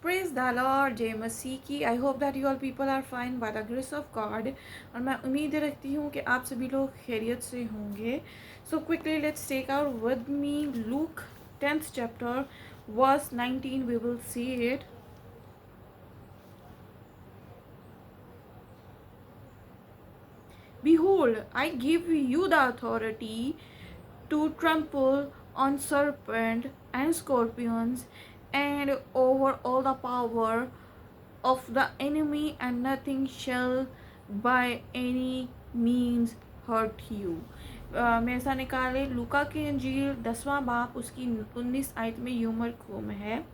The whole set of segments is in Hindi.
Praise the Lord, जय मसीह की। I hope that you all people are fine by the grace of God. और मैं उम्मीद रखती हूँ कि आप सभी लोग खैरियत से होंगे। So quickly let's take out with me look 10th chapter verse 19. We will see it. Behold, I give you the authority to trample on serpent and scorpions and over all the power of the enemy, and nothing shall by any means hurt you. मैं ऐसा निकाले लूका की अंजील 10वां बाप उसकी 19 आयत में यूं मरकूम है,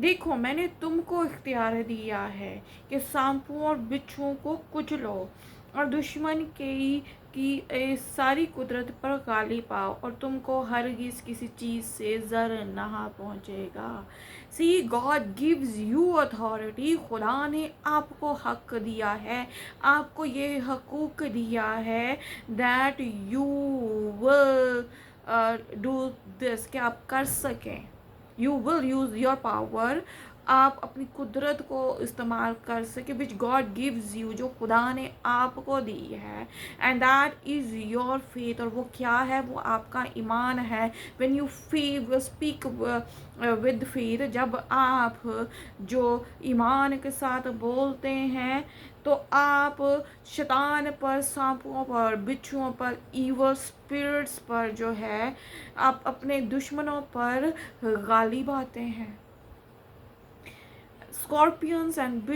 देखो मैंने तुमको इख्तियार दिया है कि सांपों और बिच्छुओं को कुचलो और दुश्मन की सारी कुदरत पर गाली पाओ, और तुमको हरगिज किसी चीज़ से ज़र ना पहुँचेगा। सी गॉड गिव्स यू अथॉरिटी। खुदा ने आपको हक दिया है, आपको ये हकूक दिया है that you will do this, कि आप कर सकें। You will use your power, आप अपनी कुदरत को इस्तेमाल कर सके, विच गॉड गिव्स यू, जो खुदा ने आपको दी है। And that is your faith, और वो क्या है, वो आपका ईमान है। When you speak with faith, जब आप जो ईमान के साथ बोलते हैं, तो आप शैतान पर, सांपों पर, बिच्छुओं पर, ईवल स्पिरिट्स पर जो है, आप अपने दुश्मनों पर गालिब आते हैं। Scorpions and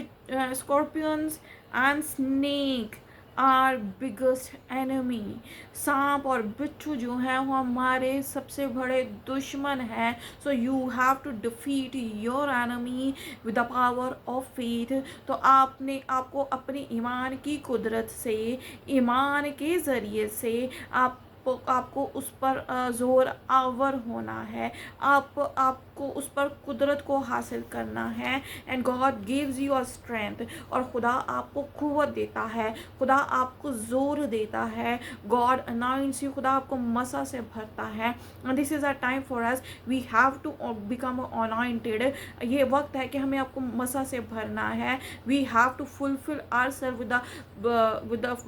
snake are biggest enemy. सांप और बिच्छू जो हैं वो हमारे सबसे बड़े दुश्मन हैं। So you have to defeat your enemy with the power of faith. तो आपको अपने ईमान की कुदरत से, ईमान के ज़रिए से आपको उस पर ज़ोर आवर होना है, आपको उस पर कुदरत को हासिल करना है। And God gives you a strength, और खुदा आपको क़ुव्वत देता है, खुदा आपको ज़ोर देता है। गॉड अनाउंस यू, खुदा आपको मसा से भरता है। This is a time for us, we have to become anointed. ये वक्त है कि हमें आपको मसा से भरना है। We have to fulfil ourself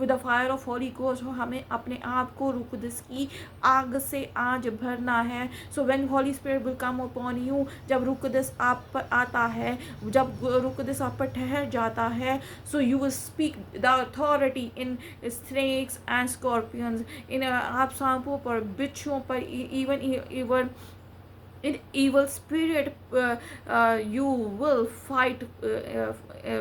with the fire of Holy Ghost. हमें अपने आप को रुकदिस की आग से आज भरना है। So when Holi spirit will come upon you, जब रुकदिस आप पर आता है, जब रुकदिस आप पर ठहर जाता है, so you will speak the authority in snakes and scorpions, इन आप सांपों पर, बिच्छुओं पर, even in evil spirit you will fight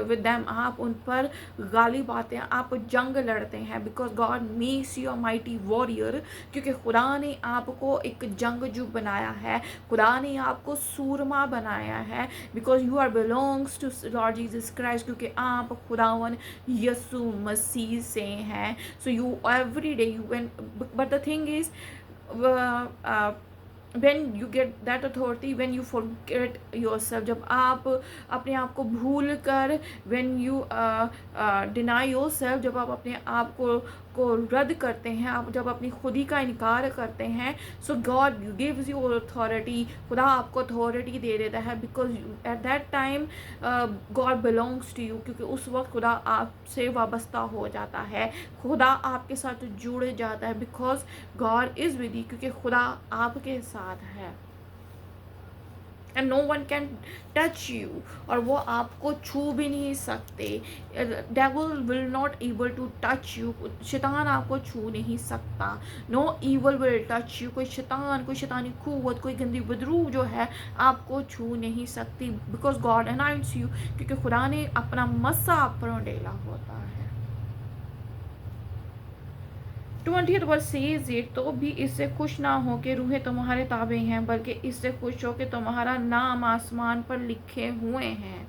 with them। आप उन पर गालिब आते हैं, आप जंग लड़ते हैं, because God makes you a mighty warrior। क्योंकि खुदा ने आपको एक जंगजू बनाया है, खुदा ने आपको सूरमा बनाया है, because you are belongs to Lord Jesus Christ, क्योंकि आप खुदावन यसु मसीह से हैं। So you every day you when, but the thing is when you get that authority, when you forget yourself, जब आप अपने आप को भूल कर, when you deny yourself, जब आप अपने आप को रद्द करते हैं, आप जब अपनी खुदी का इनकार करते हैं, so God gives you authority, खुदा आपको अथॉरिटी दे देता है, because at that time God belongs to you, क्योंकि उस वक्त खुदा आपसे वाबस्ता हो जाता है, खुदा आपके साथ जुड़ जाता है, because God is with you, क्योंकि खुदा आपके साथ है। And no one can touch you, और वो आपको छू भी नहीं सकते। Devil will not able to touch you, शैतान आपको छू नहीं सकता। No evil will touch you, कोई शैतान, कोई शैतानी कुव्वत, कोई गंदी बदरू जो है आपको छू नहीं सकती, बिकॉज गॉड अनाउंस यू, क्योंकि खुदा ने अपना मस्सा आप पर डाला होता है। 20th वर्स सेज इट, तो भी इससे खुश ना हो कि रूहें तुम्हारे ताबे हैं, बल्कि इससे खुश हो कि तुम्हारा नाम आसमान पर लिखे हुए हैं।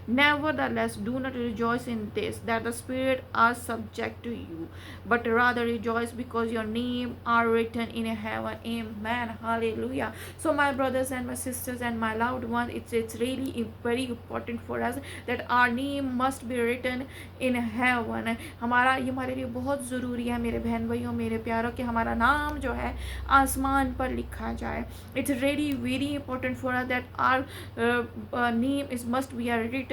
Nevertheless, do not rejoice in this, that the Spirit are subject to you, but rather rejoice because your name are written in heaven. Amen. Hallelujah. So my brothers and my sisters and my loved ones, it's really very important for us that our name must be written in heaven. हमारा ये हमारे लिए बहुत ज़रूरी है मेरे बहन भाइयों मेरे प्यारों कि हमारा नाम जो है आसमान पर लिखा जाए. It's really very important for us that our name is must be written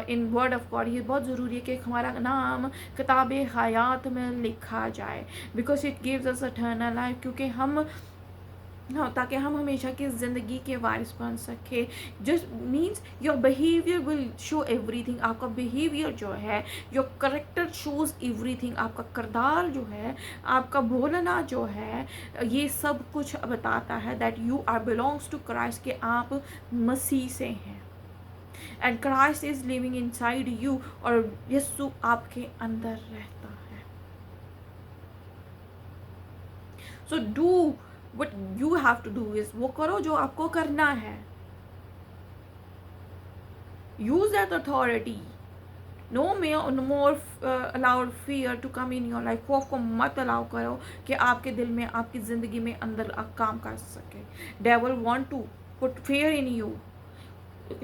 in word of God. ये बहुत ज़रूरी है कि हमारा नाम किताब हयात में लिखा जाए, because it gives us eternal life, क्योंकि हम हाँ ताकि हम हमेशा की ज़िंदगी के वारिस बन सके. Just means your behaviour will show everything. आपका बिहेवियर जो है, योर करेक्टर शोज एवरीथिंग. आपका किरदार जो है, आपका बोलना जो है, ये सब कुछ बताता है that you are belongs to Christ, कि आप मसीह से हैं and Christ is living inside you, और यीशु आपके अंदर रहता है. So do what you have to do is वो करो जो आपको करना है. use that authority. no more allowed fear to come in your life. खौफ को मत अलाउ करो कि आपके दिल में, आपकी ज़िंदगी में अंदर काम कर सके. devil want to put fear in you.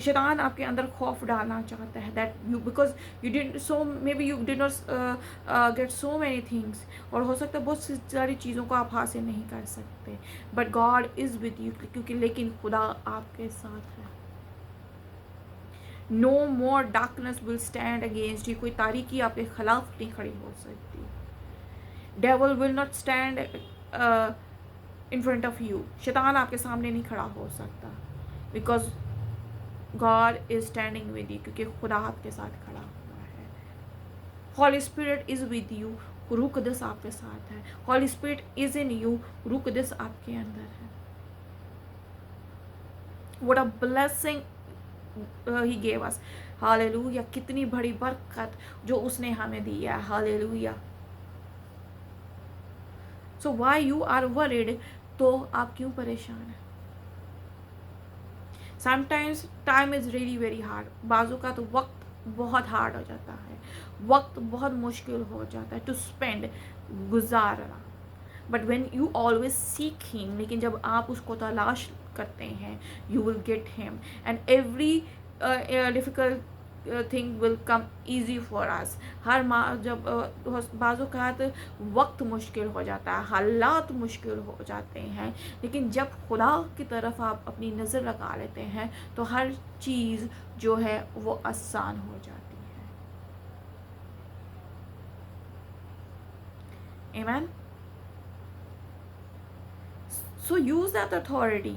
शैतान आपके अंदर खौफ डालना चाहता है that you, because you did so may be you did not get so many things, और हो सकता है बहुत सी सारी चीज़ों को आप हासिल नहीं कर सकते, but God is with you, क्योंकि लेकिन खुदा आपके साथ है. No more darkness will stand against you. कोई तारीकी आपके खिलाफ नहीं खड़ी हो सकती. Devil will not stand in front of you. शैतान आपके सामने नहीं खड़ा हो सकता, because God is standing with you, क्योंकि खुदा आपके साथ खड़ा हुआ है. Holy Spirit is with you. रूह कुदस आपके साथ है. Holy Spirit is in you. रूह कुदस आपके अंदर है. What a blessing he gave us. Hallelujah. कितनी बड़ी बरकत जो उसने हमें दी है. Hallelujah. So why you are worried? तो आप क्यों परेशान हैं? Sometimes time is really very hard. बाजू का तो वक्त बहुत हार्ड हो जाता है, वक्त बहुत मुश्किल हो जाता है टू स्पेंड, गुजारना. But when you always seek him, लेकिन जब आप उसको तलाश करते हैं, you will get him, and every difficult thing will come easy for us. हर जब बाज़ वक्त मुश्किल हो जाता है, हालात मुश्किल हो जाते हैं, लेकिन जब खुदा की तरफ आप अपनी नज़र लगा लेते हैं तो हर चीज़ जो है वो आसान हो जाती है. आमीन. So use that authority.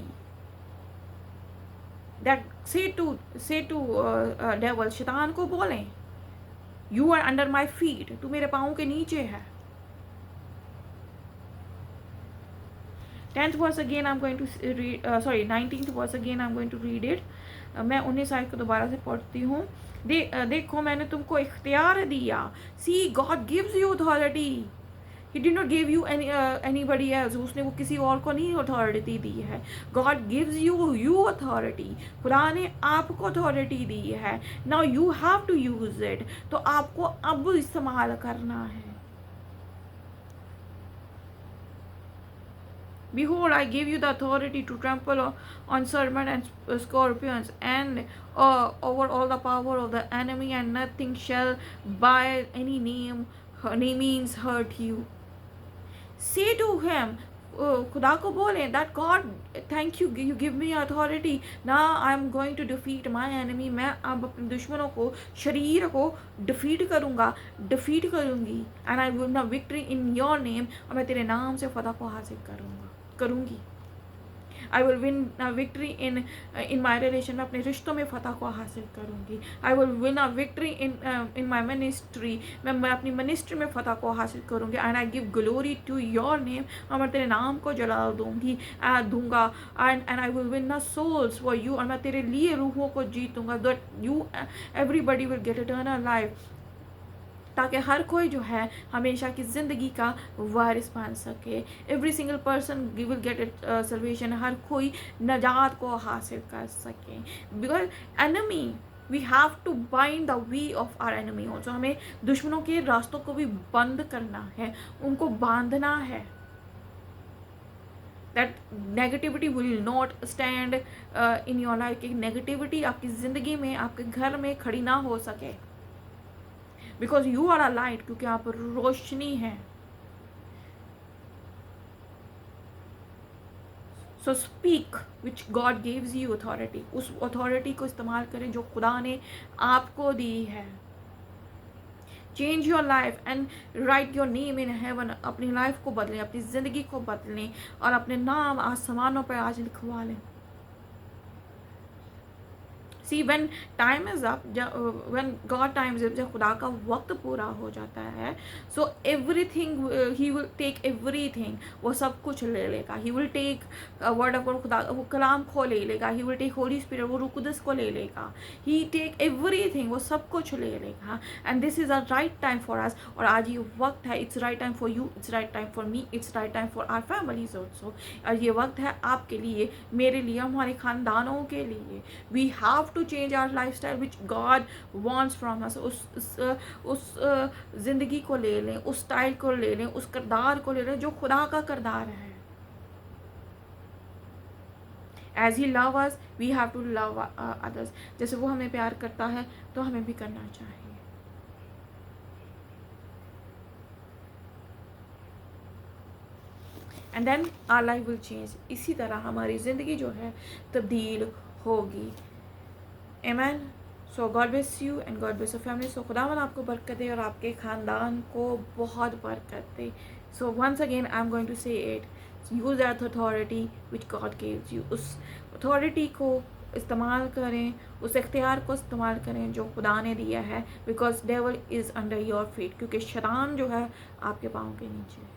that say to devil, शैतान को बोलें, you are under my feet, तू मेरे पाँव के नीचे है. 10th verse again I'm going to read, 19th verse again I'm going to read it. मैं 19 आयत को दोबारा से पढ़ती हूँ. देखो मैंने तुमको इख्तियार दिया. See, God gives you authority. He did not give you anybody else. उसने वो किसी और को नहीं अथॉरिटी दी है. God gives you authority. खुदा ने आपको अथॉरिटी दी है. Now you have to use it. तो आपको अब इस्तेमाल करना है. Behold, I give you the authority to trample on serpents and scorpions and over all the power of the enemy, and nothing shall by any means hurt you. Say to him, खुदा को बोलें, that God, thank you, you give me authority. Now I am going to defeat my enemy. मैं अब अपने दुश्मनों को, शरीर को डिफीट करूँगी. And I will have victory in your name. और मैं तेरे नाम से फतह को हासिल करूँगी. I will win a victory in my relation. मैं अपने रिश्तों में फतह को हासिल करूँगी. I will win a victory in my ministry. मैं अपनी मिनिस्ट्री में फतह को हासिल करूँगी. And I give glory to your name. और मैं तेरे नाम को जलाल दूँगा. And I will win the souls for you. और मैं तेरे लिए रूहों को जीतूँगा. That you everybody will get eternal life. ताकि हर कोई जो है हमेशा की ज़िंदगी का वारिस बन सके। Every single person will get it salvation, हर कोई नजात को हासिल कर सके। Because enemy, we have to bind the way of our enemy also, हमें दुश्मनों के रास्तों को भी बंद करना है, उनको बांधना है। That negativity will not stand in your life, कि नेगेटिविटी आपकी ज़िंदगी में, आपके घर में खड़ी ना हो सके। Because you are a light, क्योंकि आप रोशनी है। So speak which God gives you authority, उस अथॉरिटी को इस्तेमाल करें जो खुदा ने आपको दी है। Change your life and write your name in heaven, अपनी लाइफ को बदलें, अपनी ज़िंदगी को बदलें और अपने नाम आसमानों पर आज लिखवा लें। See when time is up, when God time is up, जब खुदा का वक्त पूरा हो जाता है, so everything he will take everything, वो सब कुछ ले लेगा। He will take word of God, खुदा वो कलाम को ले लेगा। He will take Holy Spirit, वो रूह कुदस को ले लेगा। ही टेक एवरीथिंग, वो सब कुछ ले लेगा। And this is a right time for us, और आज ये वक्त है। It's right time for you, it's right time for me, it's right time for our families also. और ये वक्त है आपके लिए, मेरे लिए, हमारे खानदानों के लिए। We have to change our lifestyle which God wants from us। उस जिंदगी को ले लें, उस स्टाइल को ले लें, उस किरदार को ले लें जो खुदा का किरदार है। As he love us, we have to love others। जैसे वो हमें प्यार करता है तो हमें भी करना चाहिए। And then our life will change. इसी तरह हमारी ज़िंदगी जो है तब्दील होगी। आमीन। So God bless you and God bless your family. So खुदावंद आपको बरकत दे और आपके ख़ानदान को बहुत बरकत दे। So once again I am going to say it, use that authority which God gives you. उस अथॉरिटी को इस्तेमाल करें, उस इख्तियार को इस्तेमाल करें जो खुदा ने दिया है। Because devil is under your feet, क्योंकि शैतान जो है आपके पाँव के नीचे है।